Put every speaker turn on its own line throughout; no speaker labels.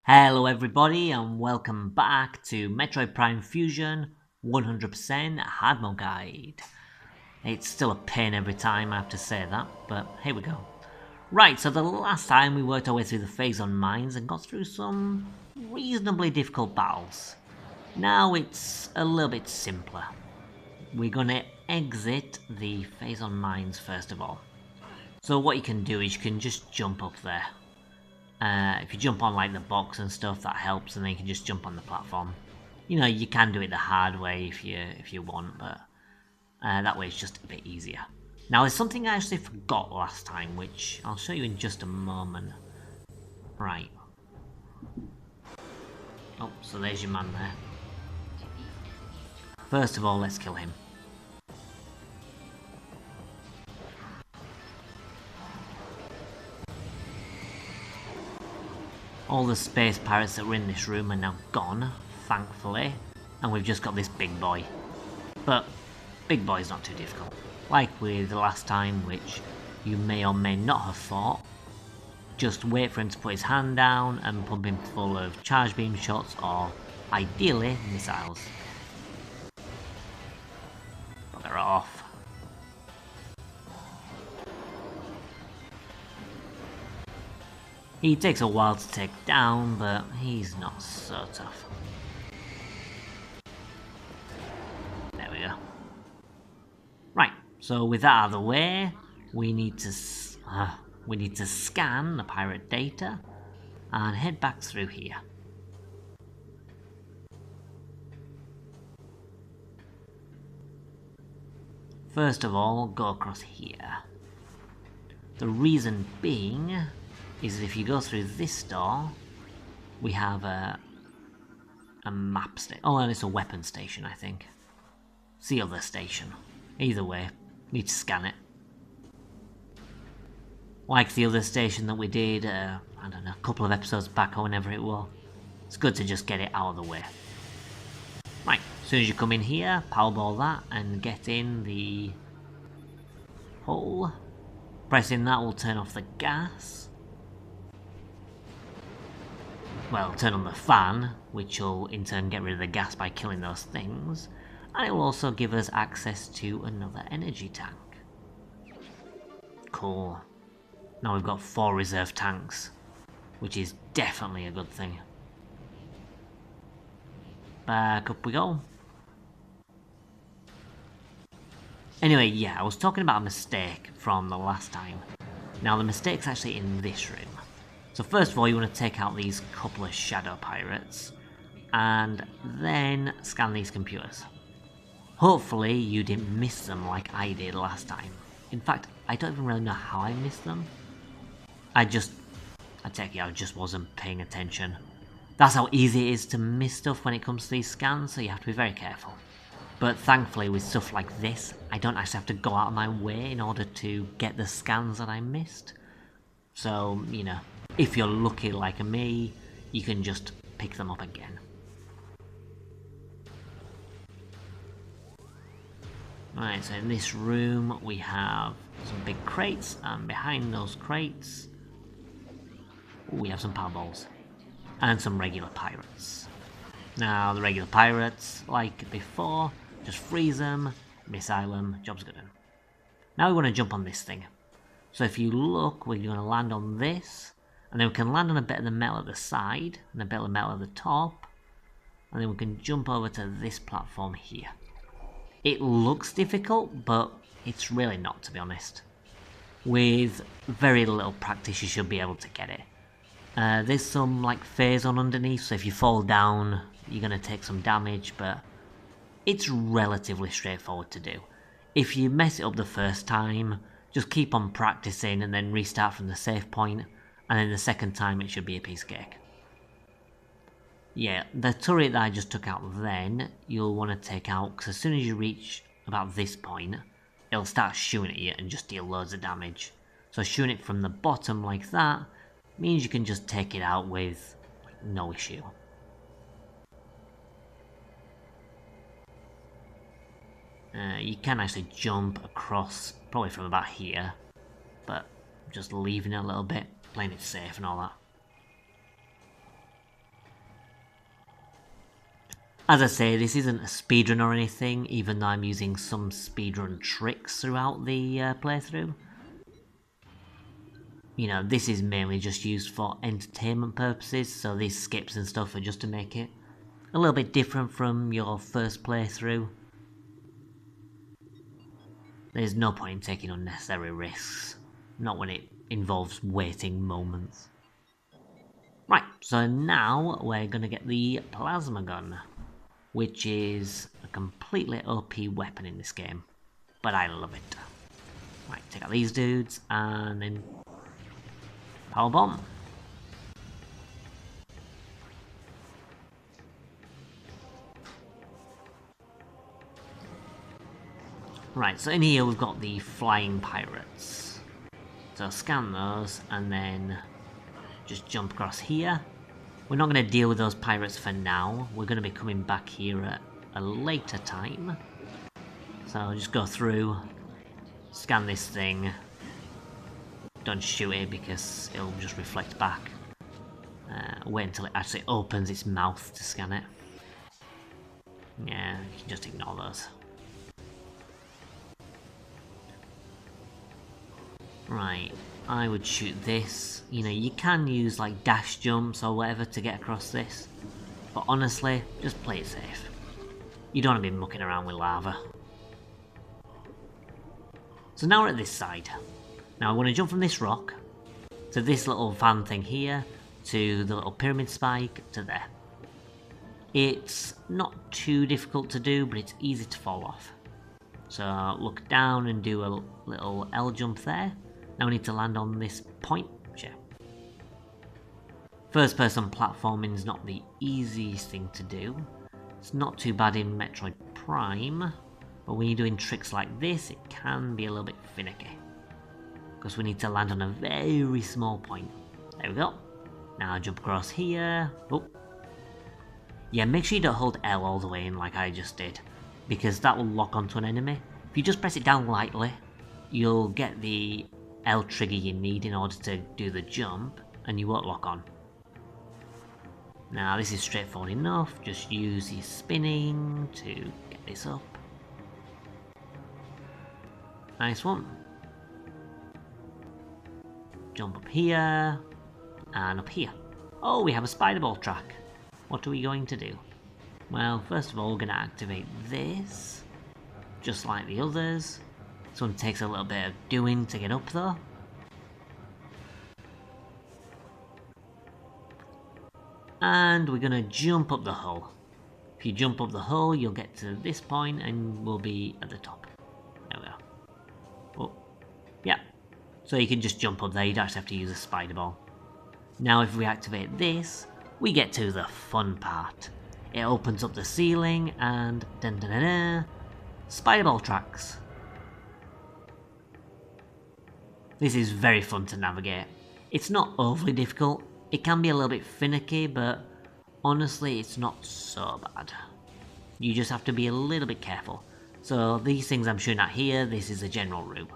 Hello everybody and welcome back to Metroid Prime Fusion 100% Hard Mode Guide. It's still a pain every time, I have to say that, but here we go. Right, so the last time we worked our way through the phase on mines and got through some reasonably difficult battles. Now it's a little bit simpler. We're gonna exit the phase on mines first of all. So what you can do is you can just jump up there. If you jump on like the box and stuff, that helps, and then you can just jump on the platform. You know, you can do it the hard way if you want, but that way it's just a bit easier. Now there's something I actually forgot last time, which I'll show you in just a moment. Right. Oh, so there's your man there. First of all, let's kill him. All the space pirates that were in this room are now gone, thankfully, and we've just got this big boy. But big boy's not too difficult. Like with the last time, which you may or may not have fought, just wait for him to put his hand down and pump him full of charge beam shots or, ideally, missiles. But they're off. He takes a while to take down, but he's not so tough. There we go. Right, so with that out of the way, we need to scan the pirate data and head back through here. First of all, go across here. The reason being is that if you go through this door, we have a map station. Oh, and it's a weapon station, I think. It's the other station. Either way, need to scan it. Like the other station that we did, I don't know, a couple of episodes back or whenever it was. It's good to just get it out of the way. Right, as soon as you come in here, powerball that and get in the hole. Pressing that will turn off the gas. Well, turn on the fan, which will in turn get rid of the gas by killing those things, and it will also give us access to another energy tank. Cool. Now we've got 4 reserve tanks, which is definitely a good thing. Back up we go. Anyway, yeah, I was talking about a mistake from the last time. Now the mistake's actually in this room. So first of all, you want to take out these couple of shadow pirates, and then scan these computers. Hopefully you didn't miss them like I did last time. In fact, I don't even really know how I missed them. I take it I just wasn't paying attention. That's how easy it is to miss stuff when it comes to these scans, so you have to be very careful. But thankfully with stuff like this, I don't actually have to go out of my way in order to get the scans that I missed. So, you know, if you're lucky like me, you can just pick them up again. Right, so in this room we have some big crates, and behind those crates we have some powerballs and some regular pirates. Now the regular pirates, like before, just freeze them, missile them, job's good. Now we want to jump on this thing. So if you look, we're going to land on this, and then we can land on a bit of the metal at the side, and a bit of the metal at the top, and then we can jump over to this platform here. It looks difficult, but it's really not, to be honest. With very little practice you should be able to get it. There's some like phase on underneath, so if you fall down you're going to take some damage, but it's relatively straightforward to do. If you mess it up the first time, just keep on practicing and then restart from the save point, and then the second time it should be a piece of cake. Yeah, the turret that I just took out then, you'll want to take out, because as soon as you reach about this point, it'll start shooting at you and just deal loads of damage. So shooting it from the bottom like that means you can just take it out with no issue. You can actually jump across, probably from about here, but just leaving it a little bit, playing it safe and all that. As I say, this isn't a speedrun or anything, even though I'm using some speedrun tricks throughout the playthrough. You know, this is mainly just used for entertainment purposes, so these skips and stuff are just to make it a little bit different from your first playthrough. There's no point in taking unnecessary risks, not when it involves waiting moments. Right, so now we're gonna get the plasma gun, which is a completely OP weapon in this game, but I love it. Right, take out these dudes, and then power bomb. Right, so in here we've got the flying pirates. So scan those, and then just jump across here. We're not going to deal with those pirates for now. We're going to be coming back here at a later time. So I'll just go through, scan this thing. Don't shoot it because it'll just reflect back. Wait until it actually opens its mouth to scan it. Yeah, you can just ignore those. Right, I would shoot this. You know, you can use like dash jumps or whatever to get across this. But honestly, just play it safe. You don't want to be mucking around with lava. So now we're at this side. Now I want to jump from this rock to this little fan thing here, to the little pyramid spike, to there. It's not too difficult to do, but it's easy to fall off. So look down and do a little L jump there. Now we need to land on this point. Sure. First person platforming is not the easiest thing to do. It's not too bad in Metroid Prime, but when you're doing tricks like this, it can be a little bit finicky. Because we need to land on a very small point. There we go. Now jump across here. Oh. Yeah, make sure you don't hold L all the way in like I just did, because that will lock onto an enemy. If you just press it down lightly, you'll get the L trigger you need in order to do the jump, and you won't lock on. Now this is straightforward enough, just use your spinning to get this up. Nice one. Jump up here, and up here. Oh, we have a spider ball track. What are we going to do? Well, first of all, we're going to activate this, just like the others. This one takes a little bit of doing to get up though. And we're going to jump up the hole. If you jump up the hole, you'll get to this point and we'll be at the top. There we go. Oh, yeah. So you can just jump up there, you don't actually have to use a spider ball. Now if we activate this, we get to the fun part. It opens up the ceiling and dun dun dun dun, spider ball tracks. This is very fun to navigate. It's not overly difficult. It can be a little bit finicky, but honestly it's not so bad. You just have to be a little bit careful. So these things I'm showing at here, this is a general route.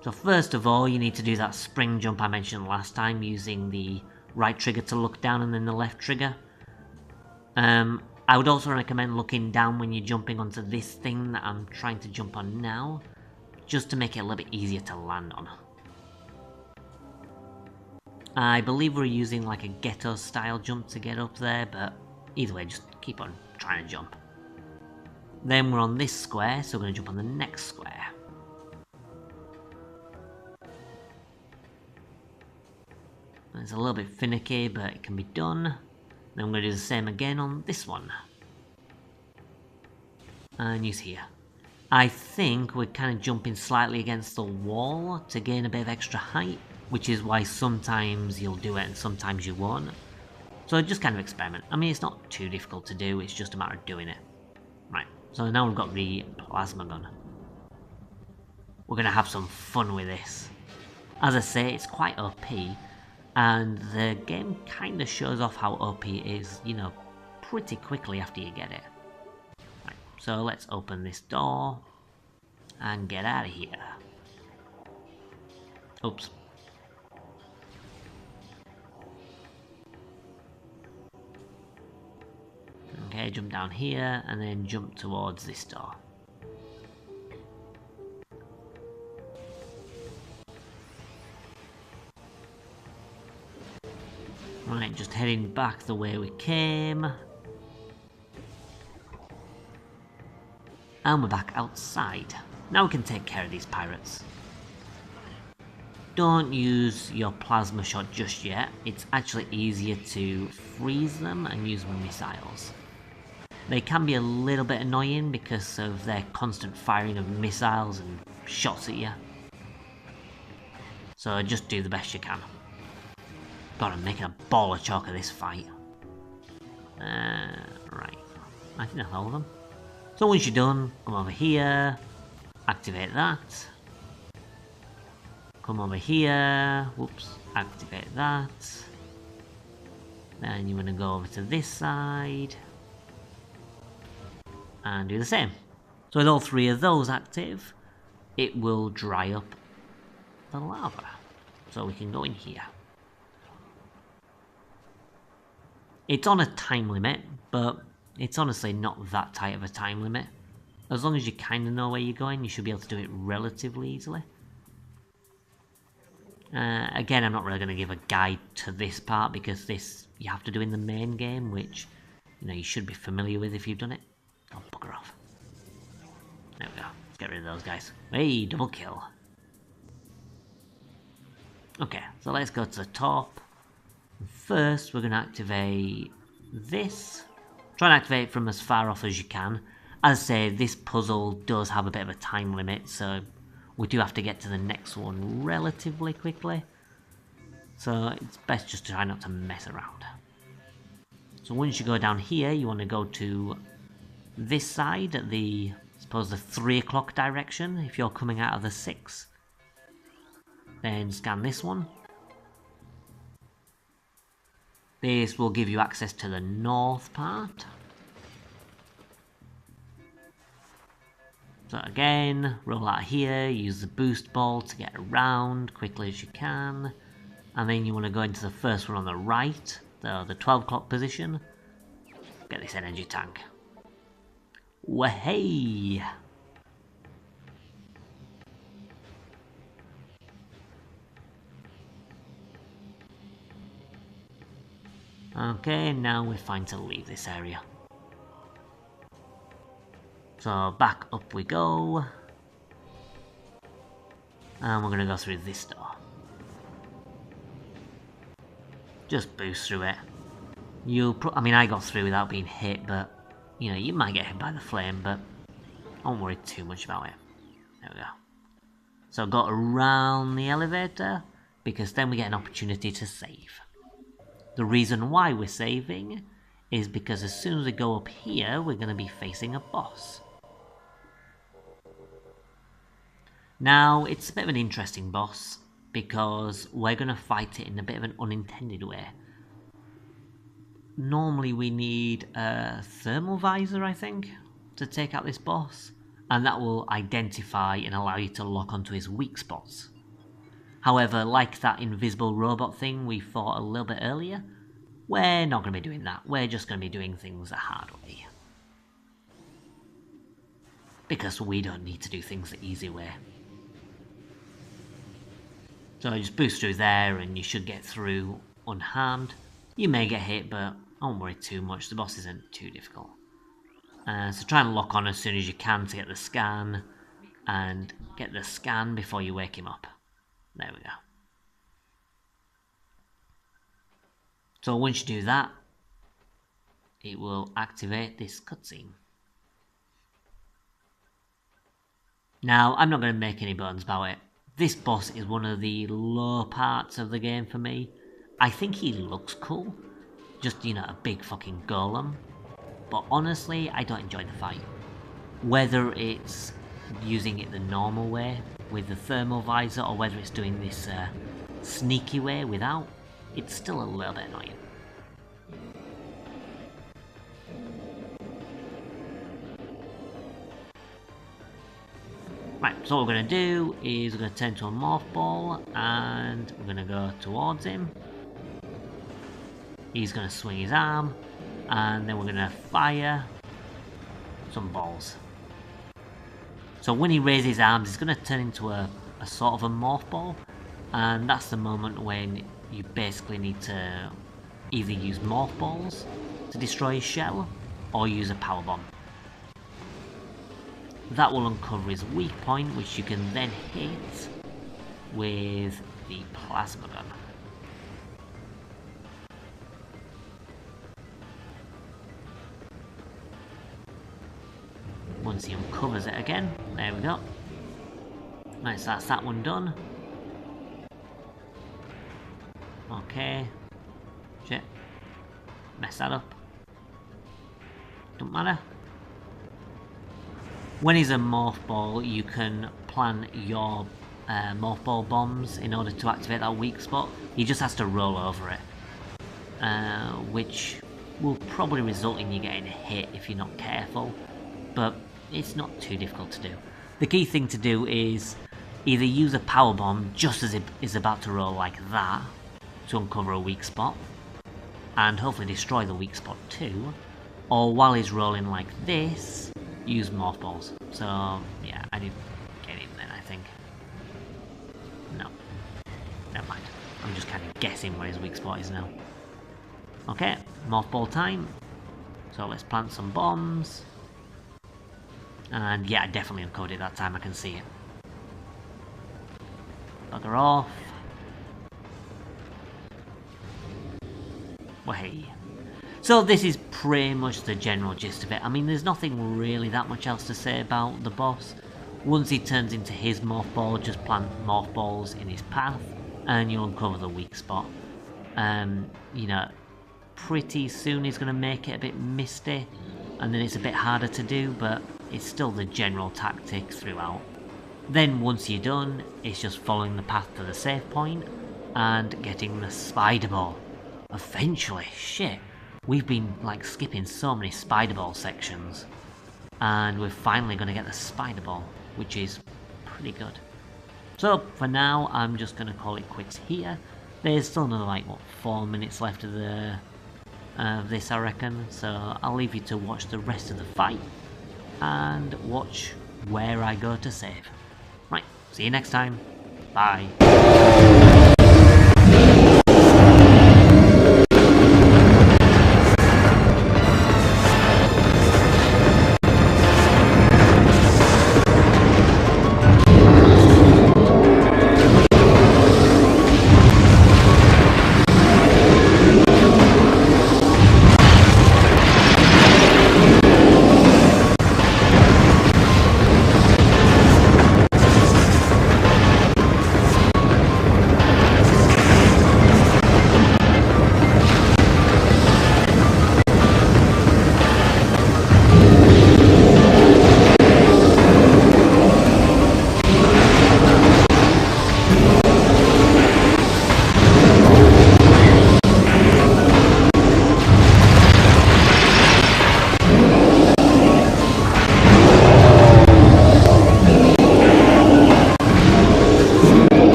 So first of all, you need to do that spring jump I mentioned last time, using the right trigger to look down and then the left trigger. I would also recommend looking down when you're jumping onto this thing that I'm trying to jump on now, just to make it a little bit easier to land on. I believe we're using like a ghetto style jump to get up there, but either way, just keep on trying to jump. Then we're on this square, so we're going to jump on the next square. It's a little bit finicky, but it can be done. Then I'm going to do the same again on this one. And use here. I think we're kind of jumping slightly against the wall to gain a bit of extra height, which is why sometimes you'll do it and sometimes you won't. So just kind of experiment. I mean, it's not too difficult to do, it's just a matter of doing it. Right, so now we've got the plasma gun. We're going to have some fun with this. As I say, it's quite OP, and the game kind of shows off how OP it is, you know, pretty quickly after you get it. Right, so let's open this door and get out of here. Oops. Okay, jump down here, and then jump towards this door. Right, just heading back the way we came. And we're back outside. Now we can take care of these pirates. Don't use your plasma shot just yet. It's actually easier to freeze them and use missiles. They can be a little bit annoying because of their constant firing of missiles and shots at you. So just do the best you can. God, I'm making a ball of chalk of this fight. Right. I think that's all of them. So once you're done, come over here, activate that. Come over here, whoops, activate that. Then you want to go over to this side and do the same. So with all three of those active, it will dry up the lava. So we can go in here. It's on a time limit, but it's honestly not that tight of a time limit. As long as you kind of know where you're going, you should be able to do it relatively easily. Again, I'm not really going to give a guide to this part because this you have to do in the main game, which you should be familiar with if you've done it. Oh, bugger off. There we go. Let's get rid of those guys. Hey, double kill. Okay, so let's go to the top. First, we're going to activate this. Try and activate it from as far off as you can. As I say, this puzzle does have a bit of a time limit, so we do have to get to the next one relatively quickly. So it's best just to try not to mess around. So once you go down here, you want to go to this side at the, I suppose, the 3 o'clock direction if you're coming out of the 6. Then scan this one. This will give you access to the north part. So again, roll out here, use the boost ball to get around quickly as you can. And then you want to go into the first one on the right, the 12 o'clock position. Get this energy tank. Wahey! Okay, now we're fine to leave this area. So back up we go. And we're going to go through this door. Just boost through it. I mean, I got through without being hit, but you might get hit by the flame, but don't worry too much about it. There we go. So go around the elevator, because then we get an opportunity to save. The reason why we're saving is because as soon as we go up here, we're going to be facing a boss. Now, it's a bit of an interesting boss, because we're going to fight it in a bit of an unintended way. Normally we need a thermal visor, I think, to take out this boss, and that will identify and allow you to lock onto his weak spots. However, like that invisible robot thing we fought a little bit earlier, we're not going to be doing that. We're just going to be doing things the hard way. Because we don't need to do things the easy way. So just boost through there and you should get through unharmed. You may get hit, but don't worry too much. The boss isn't too difficult. So try and lock on as soon as you can to get the scan. And get the scan before you wake him up. There we go. So once you do that, it will activate this cutscene. Now, I'm not going to make any bones about it. This boss is one of the low parts of the game for me. I think he looks cool. Just, a big fucking golem. But honestly, I don't enjoy the fight. Whether it's using it the normal way, with the thermal visor, or whether it's doing this sneaky way without, it's still a little bit annoying. Right, so what we're going to do is we're going to turn to a morph ball and we're going to go towards him. He's going to swing his arm and then we're going to fire some balls. So when he raises his arms, he's going to turn into a sort of a morph ball, and that's the moment when you basically need to either use morph balls to destroy his shell, or use a power bomb. That will uncover his weak point, which you can then hit with the plasma gun. Once he uncovers it again, there we go. Nice, that's that one done. Okay. Shit. Mess that up. Don't matter. When he's a morph ball, you can plan your morph ball bombs in order to activate that weak spot. He just has to roll over it, which will probably result in you getting hit if you're not careful, but it's not too difficult to do. The key thing to do is either use a power bomb just as it is about to roll like that to uncover a weak spot, and hopefully destroy the weak spot too, or while he's rolling like this, use morph balls. So yeah, I didn't get him then, I think. No, never mind. I'm just kind of guessing where his weak spot is now. Okay, morph ball time. So let's plant some bombs. And yeah, I definitely uncovered it that time, I can see it. Bugger off. Well, hey. So this is pretty much the general gist of it. I mean, there's nothing really that much else to say about the boss. Once he turns into his morph ball, just plant morph balls in his path, and you'll uncover the weak spot. You know, pretty soon he's going to make it a bit misty, and then it's a bit harder to do, but it's still the general tactic throughout. Then once you're done, it's just following the path to the save point, and getting the spider ball. Eventually, shit. We've been, like, skipping so many spider ball sections, and we're finally going to get the spider ball, which is pretty good. So, for now, I'm just going to call it quits here. There's still another, like, what, 4 minutes left of the this, I reckon, so I'll leave you to watch the rest of the fight, and watch where I go to save. Right, see you next time. Bye.